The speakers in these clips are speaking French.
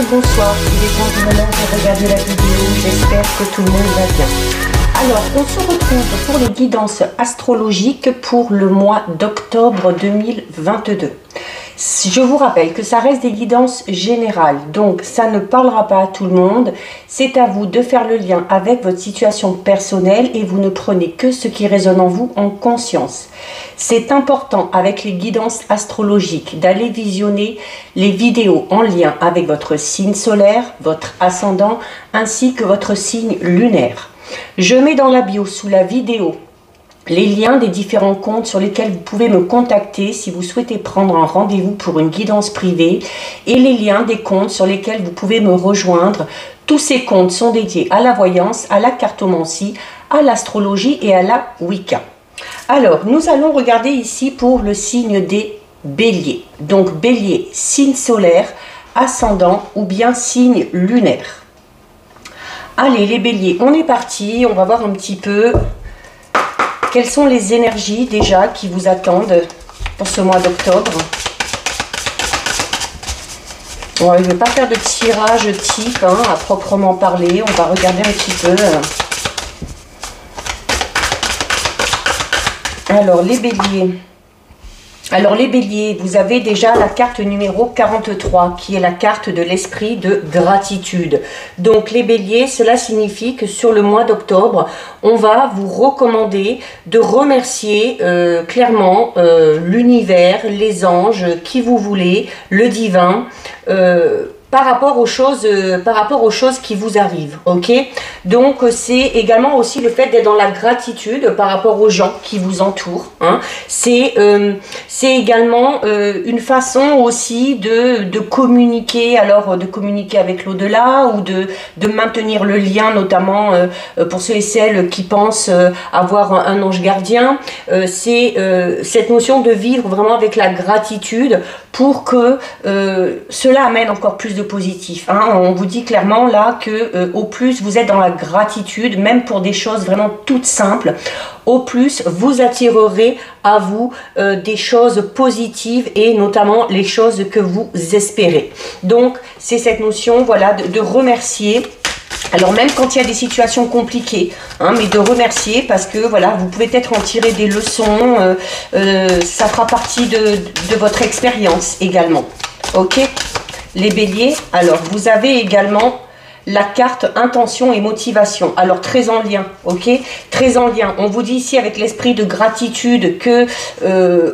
bonsoir, il est temps du moment de regarder la vidéo, j'espère que tout le monde va bien. Alors, on se retrouve pour les guidances astrologiques pour le mois d'octobre 2022. Je vous rappelle que ça reste des guidances générales, donc ça ne parlera pas à tout le monde. C'est à vous de faire le lien avec votre situation personnelle et vous ne prenez que ce qui résonne en vous en conscience. C'est important avec les guidances astrologiques d'aller visionner les vidéos en lien avec votre signe solaire, votre ascendant ainsi que votre signe lunaire. Je mets dans la bio sous la vidéo les liens des différents comptes sur lesquels vous pouvez me contacter si vous souhaitez prendre un rendez-vous pour une guidance privée et les liens des comptes sur lesquels vous pouvez me rejoindre. Tous ces comptes sont dédiés à la voyance, à la cartomancie, à l'astrologie et à la Wicca. Alors, nous allons regarder ici pour le signe des béliers. Donc, bélier, signe solaire, ascendant ou bien signe lunaire. Allez, les béliers, on est parti. On va voir un petit peu quelles sont les énergies déjà qui vous attendent pour ce mois d'octobre. Bon, je ne vais pas faire de tirage type à proprement parler. On va regarder un petit peu. Alors, les béliers. Alors, les béliers, vous avez déjà la carte numéro 43, qui est la carte de l'esprit de gratitude. Donc, les béliers, cela signifie que sur le mois d'octobre, on va vous recommander de remercier clairement l'univers, les anges, qui vous voulez, le divin, par rapport aux choses qui vous arrivent, ok? Donc c'est également aussi le fait d'être dans la gratitude par rapport aux gens qui vous entourent, hein. C'est également une façon aussi de communiquer, alors de communiquer avec l'au-delà ou de maintenir le lien, notamment pour ceux et celles qui pensent avoir un ange gardien. C'est cette notion de vivre vraiment avec la gratitude pour que cela amène encore plus de positif, hein. On vous dit clairement là que au plus vous êtes dans la gratitude, même pour des choses vraiment toutes simples, au plus vous attirerez à vous des choses positives et notamment les choses que vous espérez. Donc c'est cette notion, voilà, de remercier. Alors même quand il y a des situations compliquées, hein, mais de remercier parce que voilà, vous pouvez peut-être en tirer des leçons, ça fera partie de votre expérience également. Ok, les béliers, alors vous avez également la carte intention et motivation, alors très en lien, ok, très en lien. On vous dit ici avec l'esprit de gratitude que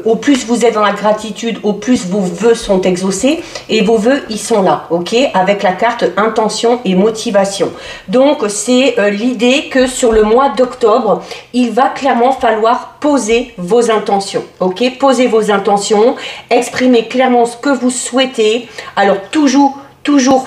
au plus vous êtes dans la gratitude, au plus vos vœux sont exaucés et vos vœux ils sont là, ok, avec la carte intention et motivation. Donc c'est l'idée que sur le mois d'octobre, il va clairement falloir poser vos intentions, ok, poser vos intentions, exprimer clairement ce que vous souhaitez, alors toujours,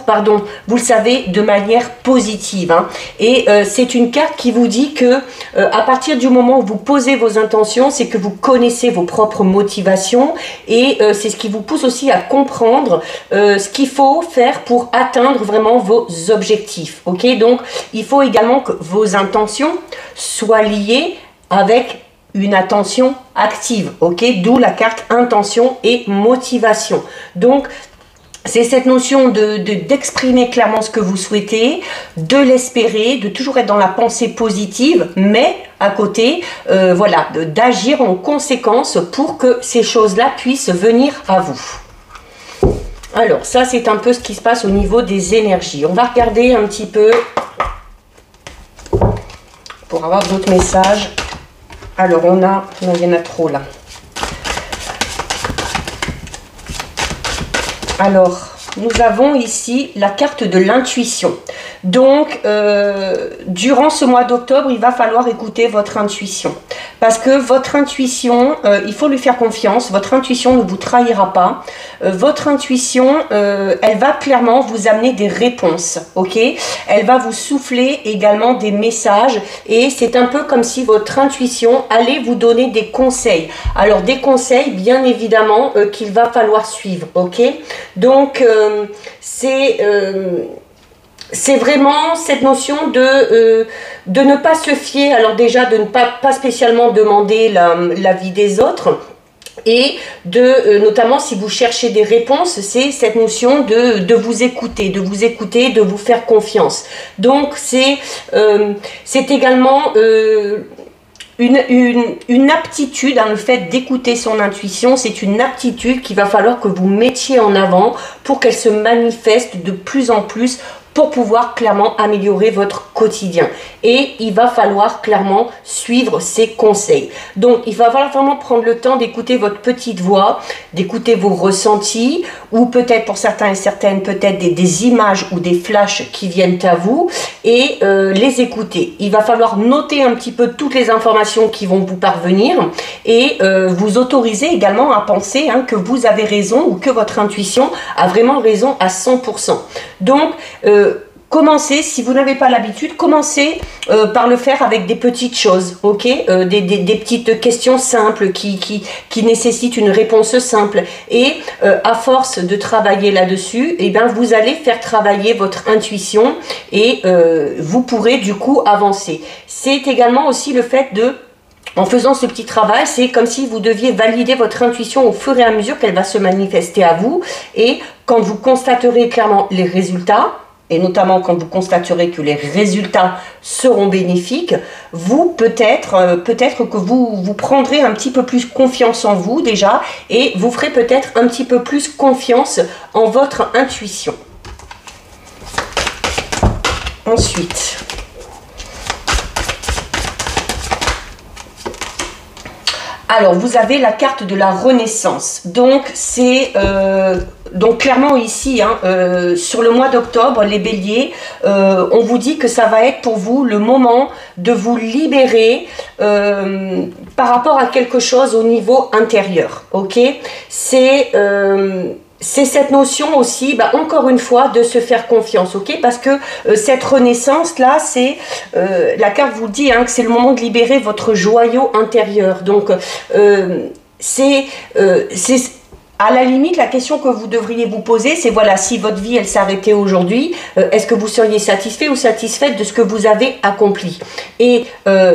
pardon, vous le savez, de manière positive, hein. Et c'est une carte qui vous dit que à partir du moment où vous posez vos intentions, c'est que vous connaissez vos propres motivations et c'est ce qui vous pousse aussi à comprendre ce qu'il faut faire pour atteindre vraiment vos objectifs, ok. Donc il faut également que vos intentions soient liées avec une attention active, ok, d'où la carte intention et motivation. Donc c'est cette notion d'exprimer clairement ce que vous souhaitez, de l'espérer, de toujours être dans la pensée positive, mais à côté, voilà, d'agir en conséquence pour que ces choses-là puissent venir à vous. Alors, ça, c'est un peu ce qui se passe au niveau des énergies. On va regarder un petit peu pour avoir d'autres messages. Alors, il y en a trop là. Alors, nous avons ici la carte de l'intuition. Donc, durant ce mois d'octobre, il va falloir écouter votre intuition. Parce que votre intuition, il faut lui faire confiance. Votre intuition ne vous trahira pas. Votre intuition, elle va clairement vous amener des réponses. Ok, elle va vous souffler également des messages. Et c'est un peu comme si votre intuition allait vous donner des conseils. Alors, des conseils, bien évidemment, qu'il va falloir suivre. Ok, donc, c'est vraiment cette notion de ne pas se fier, alors déjà de ne pas spécialement demander l'avis des autres, Et notamment si vous cherchez des réponses, c'est cette notion de vous écouter, de vous faire confiance. Donc c'est également une aptitude, hein, le fait d'écouter son intuition, c'est une aptitude qu'il va falloir que vous mettiez en avant pour qu'elle se manifeste de plus en plus, pour pouvoir clairement améliorer votre quotidien. Et il va falloir clairement suivre ces conseils. Donc, il va falloir vraiment prendre le temps d'écouter votre petite voix, d'écouter vos ressentis, ou peut-être pour certains et certaines, peut-être des images ou des flashs qui viennent à vous, et les écouter. Il va falloir noter un petit peu toutes les informations qui vont vous parvenir, et vous autoriser également à penser que vous avez raison, ou que votre intuition a vraiment raison à 100%. Donc, commencez, si vous n'avez pas l'habitude, commencez par le faire avec des petites choses, ok, des petites questions simples qui nécessitent une réponse simple. Et à force de travailler là-dessus, eh bien, vous allez faire travailler votre intuition et vous pourrez du coup avancer. C'est également aussi le fait en faisant ce petit travail, c'est comme si vous deviez valider votre intuition au fur et à mesure qu'elle va se manifester à vous. Et quand vous constaterez clairement les résultats, et notamment quand vous constaterez que les résultats seront bénéfiques, vous peut-être que vous prendrez un petit peu plus confiance en vous déjà, et vous ferez peut-être un petit peu plus confiance en votre intuition. Ensuite, alors vous avez la carte de la renaissance. Donc c'est donc clairement ici, sur le mois d'octobre, les béliers, on vous dit que ça va être pour vous le moment de vous libérer par rapport à quelque chose au niveau intérieur. Ok, c'est cette notion aussi, encore une fois, de se faire confiance, ok? Parce que cette renaissance-là, c'est, la carte vous dit que c'est le moment de libérer votre joyau intérieur. Donc, c'est à la limite, la question que vous devriez vous poser, c'est voilà, si votre vie, elle s'arrêtait aujourd'hui, est-ce que vous seriez satisfait ou satisfaite de ce que vous avez accompli? Et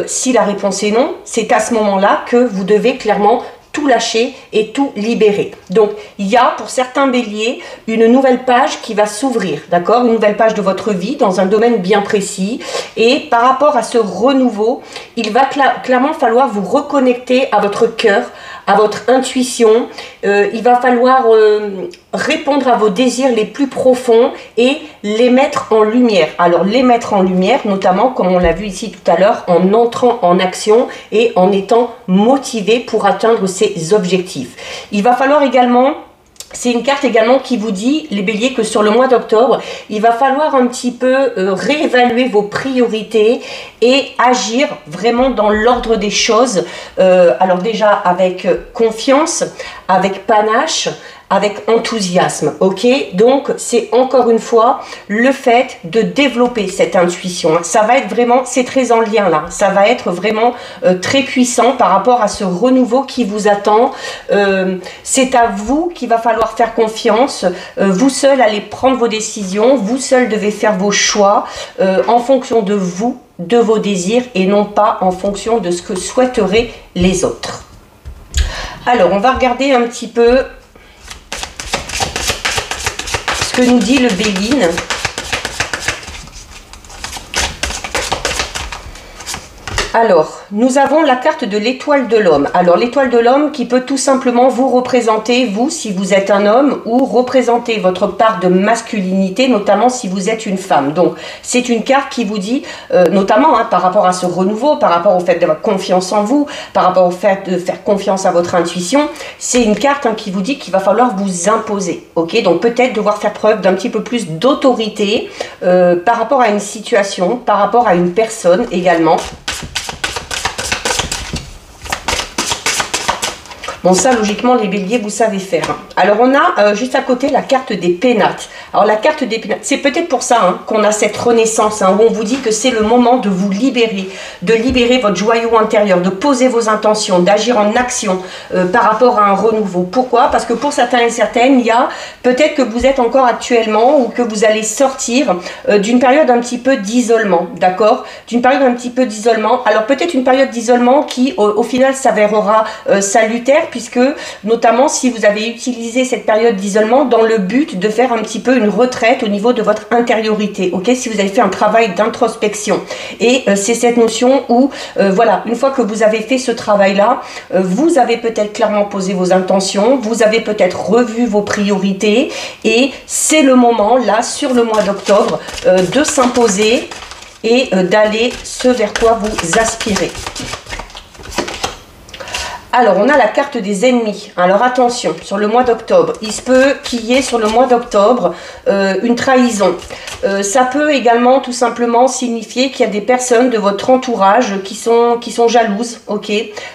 si la réponse est non, c'est à ce moment-là que vous devez clairement tout lâcher et tout libérer. Donc, il y a pour certains béliers une nouvelle page qui va s'ouvrir, d'accord? Une nouvelle page de votre vie dans un domaine bien précis. Et par rapport à ce renouveau, il va clairement falloir vous reconnecter à votre cœur, à votre intuition. Il va falloir répondre à vos désirs les plus profonds et les mettre en lumière. Alors, les mettre en lumière, notamment, comme on l'a vu ici tout à l'heure, en entrant en action et en étant motivé pour atteindre ses objectifs. Il va falloir également... C'est une carte également qui vous dit, les béliers, que sur le mois d'octobre, il va falloir un petit peu réévaluer vos priorités et agir vraiment dans l'ordre des choses. Alors déjà avec confiance, avec panache, avec enthousiasme, ok? Donc, c'est encore une fois le fait de développer cette intuition. Ça va être vraiment, c'est très en lien là, ça va être vraiment très puissant par rapport à ce renouveau qui vous attend. C'est à vous qu'il va falloir faire confiance. Vous seul allez prendre vos décisions, vous seul devez faire vos choix en fonction de vous, de vos désirs et non pas en fonction de ce que souhaiteraient les autres. Alors, on va regarder un petit peu que nous dit le Béline. Alors, nous avons la carte de l'étoile de l'homme. Alors, l'étoile de l'homme qui peut tout simplement vous représenter, vous, si vous êtes un homme, ou représenter votre part de masculinité, notamment si vous êtes une femme. Donc, c'est une carte qui vous dit, notamment par rapport à ce renouveau, par rapport au fait d'avoir confiance en vous, par rapport au fait de faire confiance à votre intuition, c'est une carte qui vous dit qu'il va falloir vous imposer. Ok, donc peut-être devoir faire preuve d'un petit peu plus d'autorité par rapport à une situation, par rapport à une personne également. Bon, ça, logiquement, les béliers, vous savez faire. Alors, on a juste à côté la carte des pénates. Alors, la carte des pénates, c'est peut-être pour ça qu'on a cette renaissance, où on vous dit que c'est le moment de vous libérer, de libérer votre joyau intérieur, de poser vos intentions, d'agir en action par rapport à un renouveau. Pourquoi? Parce que pour certains et certaines, il y a peut-être que vous êtes encore actuellement ou que vous allez sortir d'une période un petit peu d'isolement, d'accord? D'une période un petit peu d'isolement. Alors, peut-être une période d'isolement qui, au final, s'avérera salutaire, puisque notamment si vous avez utilisé cette période d'isolement dans le but de faire un petit peu une retraite au niveau de votre intériorité, ok, si vous avez fait un travail d'introspection. Et c'est cette notion où, voilà, une fois que vous avez fait ce travail-là, vous avez peut-être clairement posé vos intentions, vous avez peut-être revu vos priorités, et c'est le moment, là, sur le mois d'octobre, de s'imposer et d'aller ce vers quoi vous aspirez. Alors, on a la carte des ennemis. Alors, attention, sur le mois d'octobre, il se peut qu'il y ait sur le mois d'octobre une trahison. Ça peut également tout simplement signifier qu'il y a des personnes de votre entourage qui sont jalouses, ok.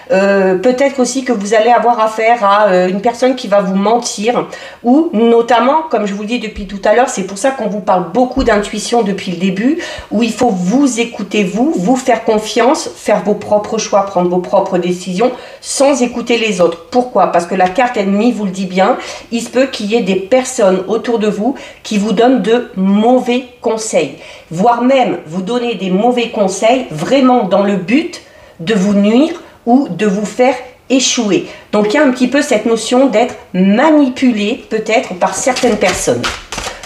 Peut-être aussi que vous allez avoir affaire à une personne qui va vous mentir, ou notamment, comme je vous le dis depuis tout à l'heure, c'est pour ça qu'on vous parle beaucoup d'intuition depuis le début, où il faut vous écouter, vous faire confiance, faire vos propres choix, prendre vos propres décisions, sans écouter les autres. Pourquoi? Parce que la carte ennemie vous le dit bien, il se peut qu'il y ait des personnes autour de vous qui vous donnent de mauvais conseils, voire même vous donner des mauvais conseils vraiment dans le but de vous nuire ou de vous faire échouer. Donc il y a un petit peu cette notion d'être manipulé peut-être par certaines personnes.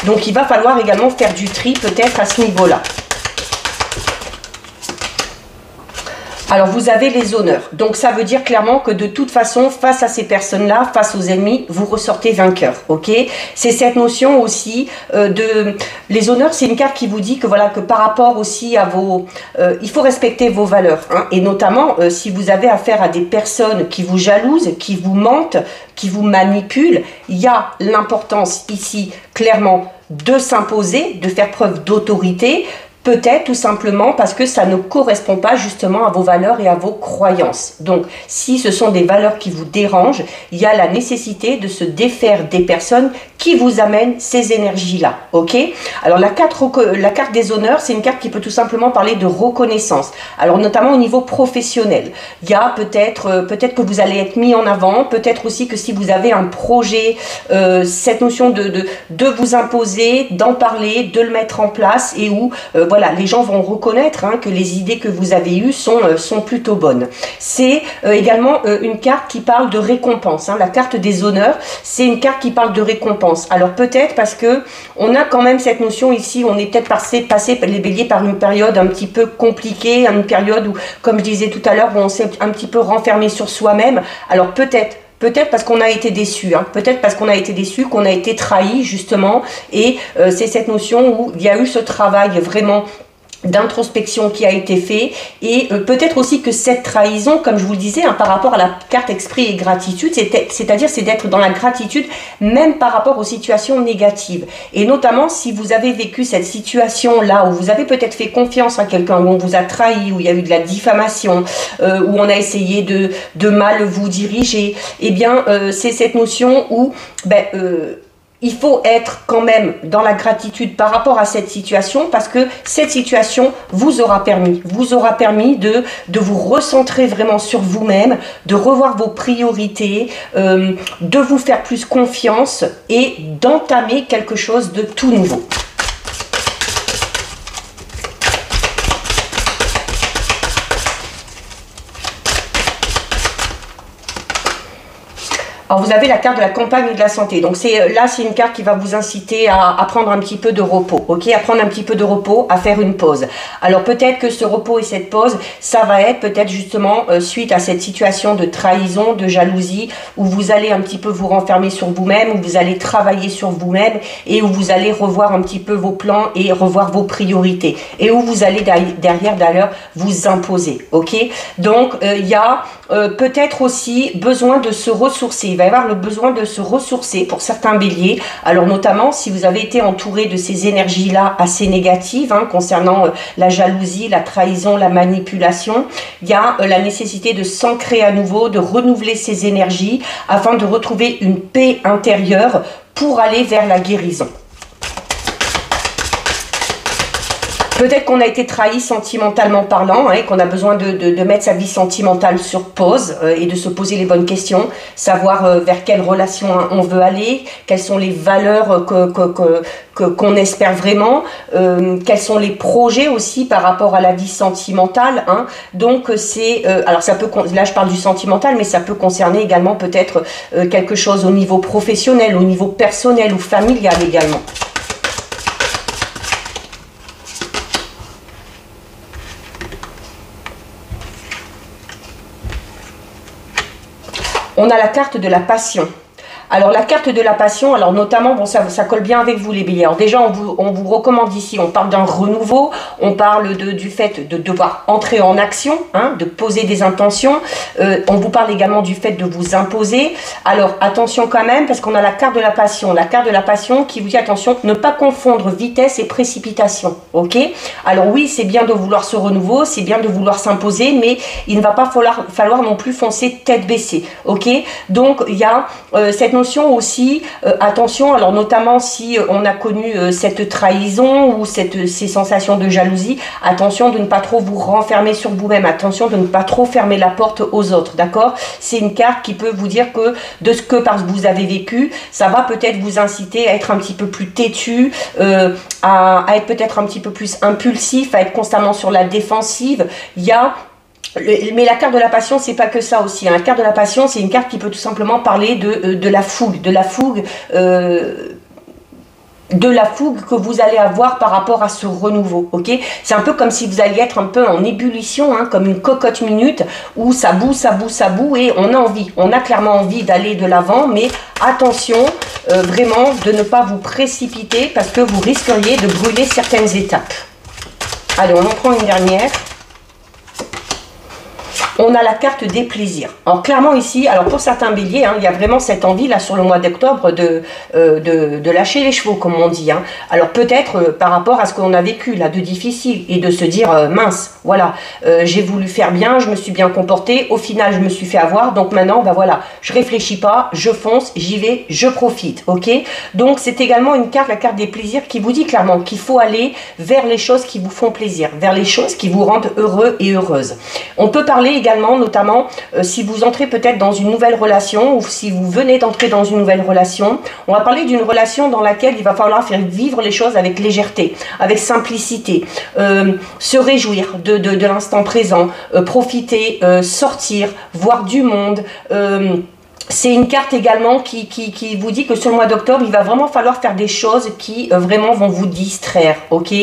Donc il va falloir également faire du tri peut-être à ce niveau-là. Alors, vous avez les honneurs. Donc, ça veut dire clairement que de toute façon, face à ces personnes-là, face aux ennemis, vous ressortez vainqueur. Ok? C'est cette notion aussi de... Les honneurs, c'est une carte qui vous dit que voilà, que par rapport aussi à vos... il faut respecter vos valeurs. Hein, et notamment, si vous avez affaire à des personnes qui vous jalousent, qui vous mentent, qui vous manipulent, il y a l'importance ici, clairement, de s'imposer, de faire preuve d'autorité. Peut-être tout simplement parce que ça ne correspond pas justement à vos valeurs et à vos croyances. Donc, si ce sont des valeurs qui vous dérangent, il y a la nécessité de se défaire des personnes qui vous amènent ces énergies-là. Ok? Alors, la carte des honneurs, c'est une carte qui peut tout simplement parler de reconnaissance. Alors, notamment au niveau professionnel. Il y a peut-être que vous allez être mis en avant, peut-être aussi que si vous avez un projet, cette notion de vous imposer, d'en parler, de le mettre en place et où... voilà, les gens vont reconnaître hein, que les idées que vous avez eues sont plutôt bonnes. C'est également une carte qui parle de récompense. Hein. La carte des honneurs, c'est une carte qui parle de récompense. Alors peut-être parce que on a quand même cette notion ici, on est peut-être passé les béliers par une période un petit peu compliquée, une période où, comme je disais tout à l'heure, où on s'est un petit peu renfermé sur soi-même. Alors peut-être parce qu'on a été déçu, hein. Peut-être parce qu'on a été déçu, qu'on a été trahi justement, et c'est cette notion où il y a eu ce travail vraiment d'introspection qui a été fait, et peut-être aussi que cette trahison, comme je vous le disais, hein, par rapport à la carte esprit et gratitude, c'est-à-dire c'est d'être dans la gratitude même par rapport aux situations négatives, et notamment si vous avez vécu cette situation là où vous avez peut-être fait confiance à quelqu'un, où on vous a trahi, où il y a eu de la diffamation, où on a essayé de mal vous diriger, et bien c'est cette notion où il faut être quand même dans la gratitude par rapport à cette situation, parce que cette situation vous aura permis de vous recentrer vraiment sur vous-même, de revoir vos priorités, de vous faire plus confiance et d'entamer quelque chose de tout nouveau. Alors vous avez la carte de la campagne et de la santé. Donc c'est une carte qui va vous inciter à prendre un petit peu de repos, ok, à prendre un petit peu de repos, à faire une pause. Alors peut-être que ce repos et cette pause, ça va être peut-être justement suite à cette situation de trahison, de jalousie, où vous allez un petit peu vous renfermer sur vous-même, où vous allez travailler sur vous-même et où vous allez revoir un petit peu vos plans et revoir vos priorités, et où vous allez derrière d'ailleurs vous imposer, ok. Donc il y a peut-être aussi besoin de se ressourcer. Il va y avoir le besoin de se ressourcer pour certains béliers. Alors notamment si vous avez été entouré de ces énergies-là assez négatives, hein, concernant la jalousie, la trahison, la manipulation, il y a la nécessité de s'ancrer à nouveau, de renouveler ces énergies afin de retrouver une paix intérieure pour aller vers la guérison. Peut-être qu'on a été trahi sentimentalement parlant, et qu'on a besoin de mettre sa vie sentimentale sur pause et de se poser les bonnes questions, savoir vers quelle relation on veut aller, quelles sont les valeurs qu'on espère vraiment, quels sont les projets aussi par rapport à la vie sentimentale. Donc c'est, alors ça peut, là je parle du sentimental, mais ça peut concerner également peut-être quelque chose au niveau professionnel, au niveau personnel ou familial également. On a la carte de la passion. Alors la carte de la passion, alors notamment, bon ça colle bien avec vous les béliers. Alors déjà on vous recommande ici, on parle d'un renouveau, on parle du fait de devoir entrer en action, de poser des intentions. On vous parle également du fait de vous imposer. Alors attention quand même, parce qu'on a la carte de la passion. La carte de la passion qui vous dit attention, ne pas confondre vitesse et précipitation. Ok? Alors oui, c'est bien de vouloir ce renouveau, c'est bien de vouloir s'imposer, mais il ne va pas falloir non plus foncer tête baissée. Ok? Donc il y a cette notion aussi, attention, alors notamment si on a connu cette trahison ou ces sensations de jalousie, attention de ne pas trop vous renfermer sur vous-même, attention de ne pas trop fermer la porte aux autres, d'accord? C'est une carte qui peut vous dire que de ce que vous avez vécu, ça va peut-être vous inciter à être un petit peu plus têtu, à être peut-être un petit peu plus impulsif, à être constamment sur la défensive. Il y a mais la carte de la passion, c'est pas que ça aussi. La carte de la passion, c'est une carte qui peut tout simplement parler de la fougue, de la fougue que vous allez avoir par rapport à ce renouveau, ok? C'est un peu comme si vous alliez être un peu en ébullition, comme une cocotte minute, où ça boue, ça boue, ça boue, et on a clairement envie d'aller de l'avant, mais attention, vraiment, de ne pas vous précipiter, parce que vous risqueriez de brûler certaines étapes. Allez, on en prend une dernière. On a la carte des plaisirs. Alors clairement ici, alors pour certains béliers, il y a vraiment cette envie là sur le mois d'octobre de lâcher les chevaux, comme on dit. Alors peut-être par rapport à ce qu'on a vécu là de difficile et de se dire mince, voilà, j'ai voulu faire bien, je me suis bien comporté, au final je me suis fait avoir, donc maintenant ben voilà, je réfléchis pas, je fonce, j'y vais, je profite, ok? Donc c'est également une carte, la carte des plaisirs, qui vous dit clairement qu'il faut aller vers les choses qui vous font plaisir, vers les choses qui vous rendent heureux et heureuse. On peut parler également, notamment si vous entrez peut-être dans une nouvelle relation ou si vous venez d'entrer dans une nouvelle relation, on va parler d'une relation dans laquelle il va falloir faire vivre les choses avec légèreté, avec simplicité, se réjouir de l'instant présent, profiter, sortir, voir du monde. C'est une carte également qui vous dit que sur le mois d'octobre, il va vraiment falloir faire des choses qui vraiment vont vous distraire, ok?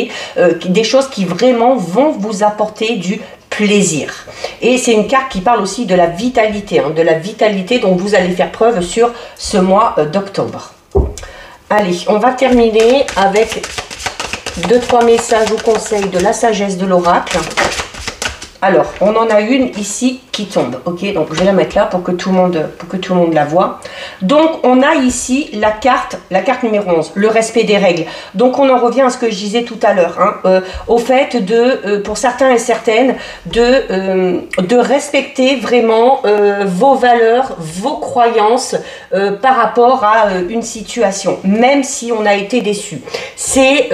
Des choses qui vraiment vont vous apporter du plaisir. Et c'est une carte qui parle aussi de la vitalité dont vous allez faire preuve sur ce mois d'octobre. Allez, on va terminer avec 2-3 messages ou conseils de la sagesse de l'oracle. Alors, on en a une ici qui tombe, ok? Donc, je vais la mettre là pour que tout le monde la voit. Donc, on a ici la carte numéro 11, le respect des règles. Donc, on en revient à ce que je disais tout à l'heure, au fait pour certains et certaines, de respecter vraiment vos valeurs, vos croyances par rapport à une situation, même si on a été déçu. C'est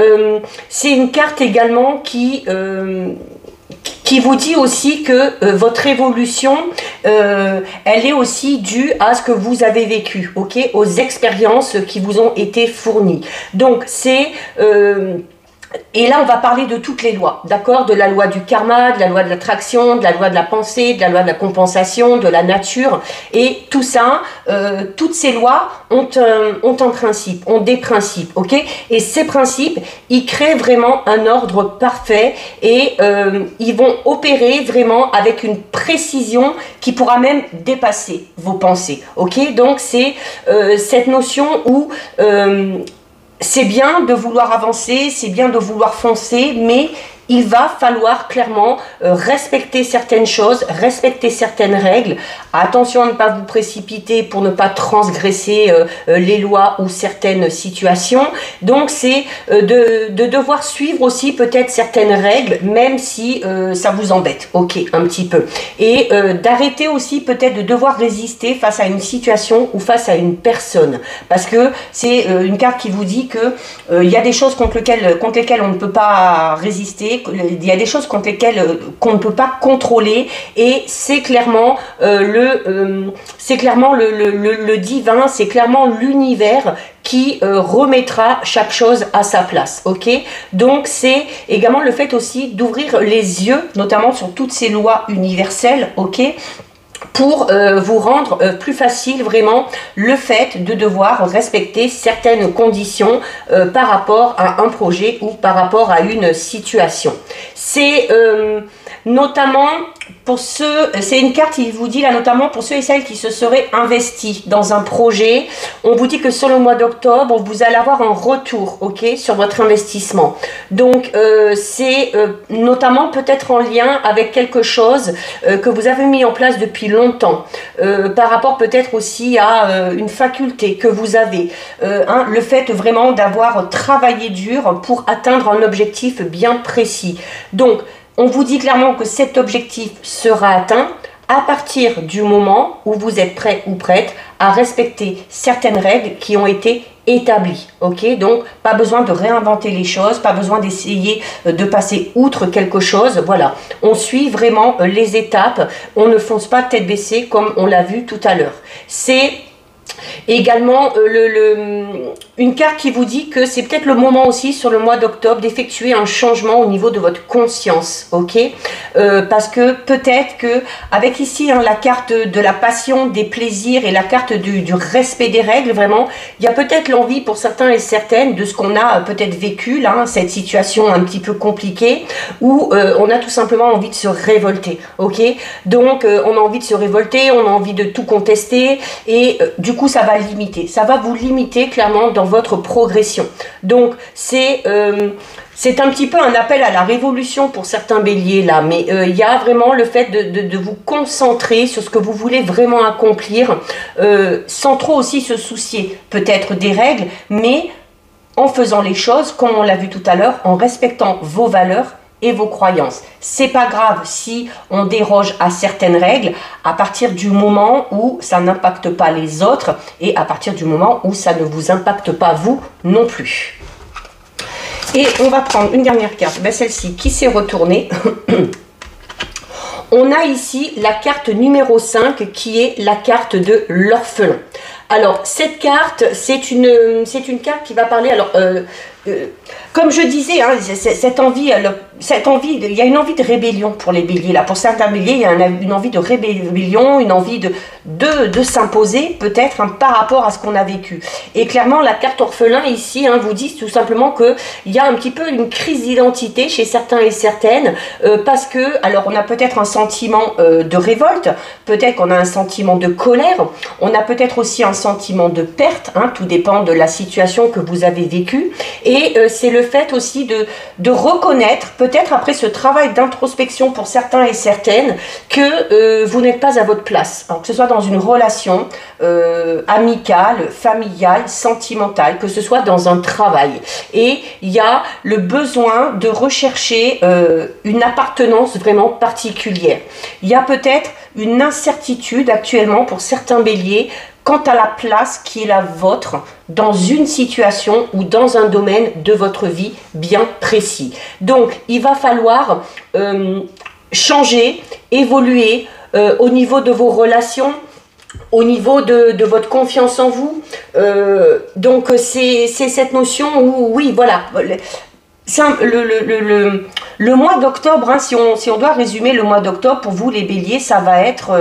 une carte également qui vous dit aussi que votre évolution, elle est aussi due à ce que vous avez vécu, ok, aux expériences qui vous ont été fournies. Donc, c'est... et là, on va parler de toutes les lois, d'accord? De la loi du karma, de la loi de l'attraction, de la loi de la pensée, de la loi de la compensation, de la nature. Et tout ça, toutes ces lois ont un principe, ont des principes, ok? Et ces principes, ils créent vraiment un ordre parfait et ils vont opérer vraiment avec une précision qui pourra même dépasser vos pensées, ok? Donc, c'est cette notion où... c'est bien de vouloir avancer, c'est bien de vouloir foncer, mais il va falloir clairement respecter certaines choses, respecter certaines règles. Attention à ne pas vous précipiter pour ne pas transgresser les lois ou certaines situations. Donc c'est de devoir suivre aussi peut-être certaines règles, même si ça vous embête, ok, un petit peu. Et d'arrêter aussi peut-être de devoir résister face à une situation ou face à une personne. Parce que c'est une carte qui vous dit que il y a des choses contre lesquelles on ne peut pas résister. il y a des choses contre lesquelles qu'on ne peut pas contrôler, et c'est clairement le divin, c'est clairement l'univers qui remettra chaque chose à sa place, ok? Donc c'est également le fait aussi d'ouvrir les yeux, notamment sur toutes ces lois universelles, ok? Pour vous rendre plus facile vraiment le fait de devoir respecter certaines conditions par rapport à un projet ou par rapport à une situation. C'est notamment pour ceux, c'est une carte qui vous dit là notamment pour ceux et celles qui se seraient investis dans un projet, on vous dit que sur le mois d'octobre, vous allez avoir un retour, ok, sur votre investissement. Donc c'est notamment peut-être en lien avec quelque chose que vous avez mis en place depuis longtemps, par rapport peut-être aussi à une faculté que vous avez, le fait vraiment d'avoir travaillé dur pour atteindre un objectif bien précis. Donc on vous dit clairement que cet objectif sera atteint à partir du moment où vous êtes prêt ou prête à respecter certaines règles qui ont été établies. Ok, donc pas besoin de réinventer les choses, pas besoin d'essayer de passer outre quelque chose. Voilà, on suit vraiment les étapes, on ne fonce pas tête baissée comme on l'a vu tout à l'heure. C'est également une carte qui vous dit que c'est peut-être le moment aussi sur le mois d'octobre d'effectuer un changement au niveau de votre conscience, ok, parce que peut-être que avec ici la carte de la passion, des plaisirs et la carte du respect des règles, vraiment il y a peut-être l'envie pour certains et certaines de ce qu'on a peut-être vécu là, cette situation un petit peu compliquée où on a tout simplement envie de se révolter, ok, donc on a envie de se révolter, on a envie de tout contester, et du coup ça va limiter, ça va vous limiter clairement dans votre progression. Donc c'est un petit peu un appel à la révolution pour certains béliers là, mais il y a vraiment le fait de vous concentrer sur ce que vous voulez vraiment accomplir, sans trop aussi se soucier peut-être des règles, mais en faisant les choses comme on l'a vu tout à l'heure, en respectant vos valeurs et vos croyances. C'est pas grave si on déroge à certaines règles à partir du moment où ça n'impacte pas les autres et à partir du moment où ça ne vous impacte pas vous non plus. Et on va prendre une dernière carte, celle-ci qui s'est retournée. On a ici la carte numéro 5 qui est la carte de l'orphelin. Alors cette carte, c'est une carte qui va parler, alors comme je disais, cette envie, il y a une envie de rébellion pour les béliers là. Pour certains béliers, il y a une envie de rébellion, une envie de s'imposer peut-être par rapport à ce qu'on a vécu. Et clairement, la carte orphelin ici vous dit tout simplement que il y a un petit peu une crise d'identité chez certains et certaines, parce que, alors on a peut-être un sentiment de révolte, peut-être qu'on a un sentiment de colère, on a peut-être aussi un sentiment de perte, tout dépend de la situation que vous avez vécue. Et c'est le fait aussi de reconnaître, peut-être après ce travail d'introspection pour certains et certaines, que vous n'êtes pas à votre place. Alors, que ce soit dans une relation amicale, familiale, sentimentale, que ce soit dans un travail. Et il y a le besoin de rechercher une appartenance vraiment particulière. Il y a peut-être une incertitude actuellement pour certains béliers quant à la place qui est la vôtre dans une situation ou dans un domaine de votre vie bien précis. Donc, il va falloir changer, évoluer au niveau de vos relations, au niveau de votre confiance en vous. Donc, c'est cette notion où, oui, voilà, le mois d'octobre, si on doit résumer le mois d'octobre, pour vous les béliers, ça va être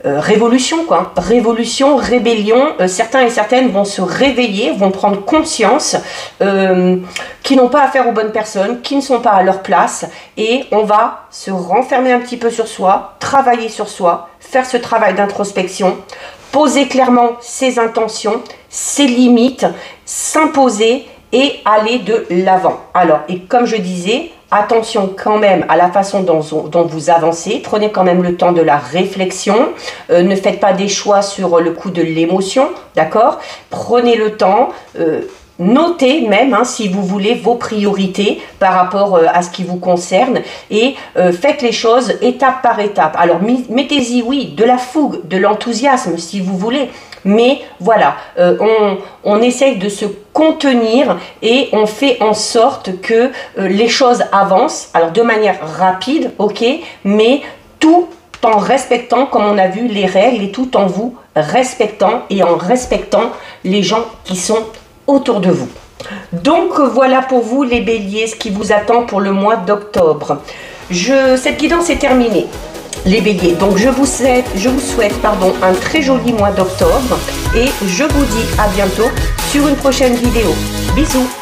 révolution, quoi. Révolution, rébellion. Certains et certaines vont se réveiller, vont prendre conscience qu'ils n'ont pas affaire aux bonnes personnes, qui ne sont pas à leur place, et on va se renfermer un petit peu sur soi, travailler sur soi, faire ce travail d'introspection, poser clairement ses intentions, ses limites, s'imposer et aller de l'avant. Alors, et comme je disais, attention quand même à la façon dont vous avancez, prenez quand même le temps de la réflexion, ne faites pas des choix sur le coup de l'émotion, d'accord? Prenez le temps, notez même, si vous voulez, vos priorités par rapport à ce qui vous concerne, et faites les choses étape par étape. Alors, mettez-y, oui, de la fougue, de l'enthousiasme, si vous voulez, Mais voilà, on essaye de se contenir et on fait en sorte que les choses avancent, alors de manière rapide, ok, mais tout en respectant, comme on a vu, les règles, et tout en vous respectant et en respectant les gens qui sont autour de vous. Donc voilà pour vous les béliers, ce qui vous attend pour le mois d'octobre. Cette guidance est terminée, les béliers. Donc je vous souhaite un très joli mois d'octobre et je vous dis à bientôt sur une prochaine vidéo. Bisous.